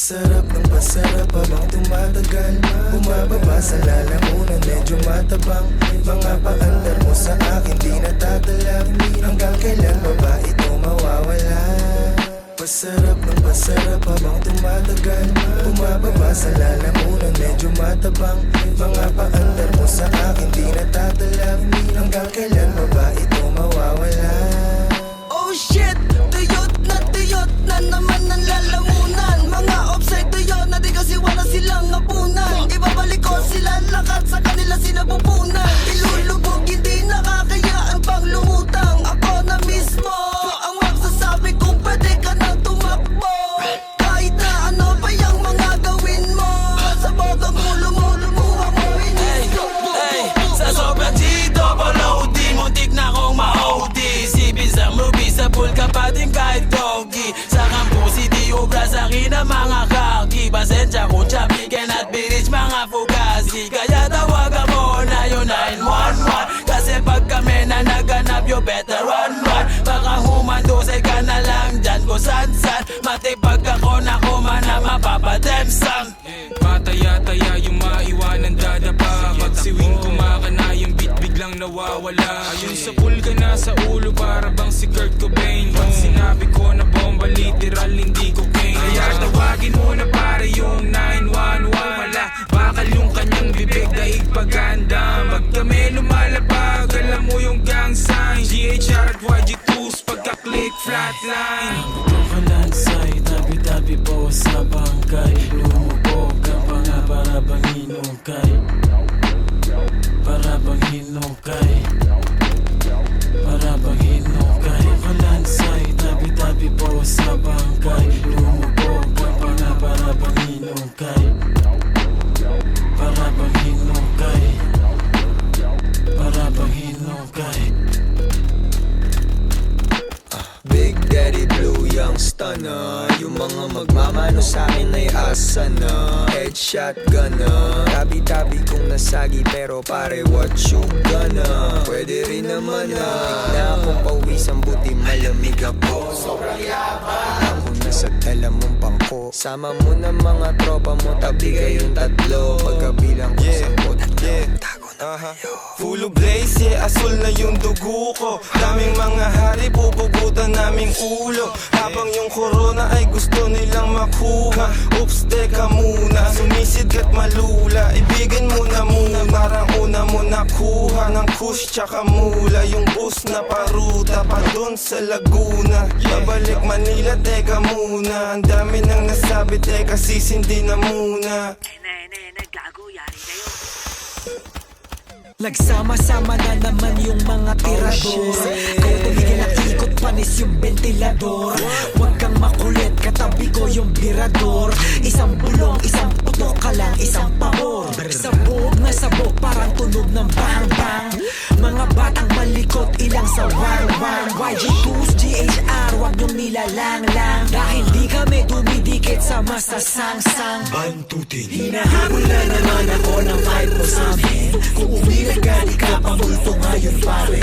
Pasarap ng pasarap habang tumatagal, bumababa sa lalamunan, medyo matabang. Mga paandar mo sa akin di natatalab, hanggang kailan ba ba ito mawawala? Pasarap ng pasarap habang tumatagal, bumababa sa lalamunan, medyo matabang. Mga paandar mo sa akin di natatalab, hanggang kailan ba ba ito mawawala? Oh shit! Tuyot na naman ang lalamunan. Mga offside tuyot na di kasi wala silang apunan. Ibabalik ko sila lakat sa kanila sinapupunan. Ilulubog hindi nakakayaan pang lumutang. Ako na mismo ang magsasabi kung pwede ka nang tumakbo. Kahit na ano pa yung mga gawin mo, sa botong ulo mo lumuha mo inisto. Sa sobrang G-double-O-D, muntik na kong ma-OD. Sipin sa movie, sa pool ka pa din kahit doggy. Sa kampusi, di obra sa akin ang mga kaki. Pasensya kung chubby, cannot be rich mga fugazi. Kaya tawagan mo na yung 911, kasi pag kami na naganap, you better run. Baka humandusay ka na lang dyan kung san-san. Matipag ako na kumana, mapapademsam. Mataya-taya yung maiwanan dadapa. Magsiwing kumakana yung beat biglang nawawala. Ayun sa pool ka na sa ulo para bang si Kurt Cobain. Pag sinabi ko na bomba literal hindi cocaine. Kaya tawagin mo na para yung 911. Wala bakal yung kanyang bibig daig paganda. Pag kami lumalapag alam mo yung gang sign. GHR at YG2s pagka-click flatline. Kalansay, tabi-tabi po sa bangkay. Lumubog ka pa nga para bang hinukay. Para bang hinukay. Para bang hinukay. Kalansay, tabi-tabi po sa bangkay. Lumubog ka pa nga para bang hinukay. Para bang hinukay. Para bang hinukay. Big Daddy Blue, young stunner. Yung mga magmamano sa'kin ay asa na. Headshot gunner. Tabi-tabi kong nasagi pero pare what you gonna? Pwede rin naman na na akong pawisan buti malamig ako. Sobrang yaman ako nasa dala mong bangko. Sama mo na mga tropa mo, tabi kayong tatlo. Pagkabilang ko sa bot, tago na kayo. Full of blaze, yeah, asul na yung dugo ko. Daming mga hari, pupugutan naming ulo. Habang yung corona ay gusto nilang makuha. Oops, teka muna, sumisid ka't malula. Ibigin mo na muna, parang una mo nakuha ng kush tsaka mula. Yung bus na paruta pa dun sa Laguna. Babalik Manila, teka muna. Ang dami nang nasabi, teka sisindi na muna. Gago, yari kayo. Nagsama-sama na naman yung mga tirador. Kaya tumigil ang ikot, panis yung ventilador. Huwag kang makulit, katabi ko yung birador. Isang bulong, isang putok ka lang, isang pabor. Sabog na sabog, parang tunog ng bang-bang. Mga batang malikot, ilang sa wang-wang. YG2s, GHR, huwag niyong nilalang-lang. Dahil di kami dumidikit sa masasang-sang. Bantutin. Hinahabol na naman ako ng fight mo sa amin. Kung umilag ka, di ka pamulto ngayon pare.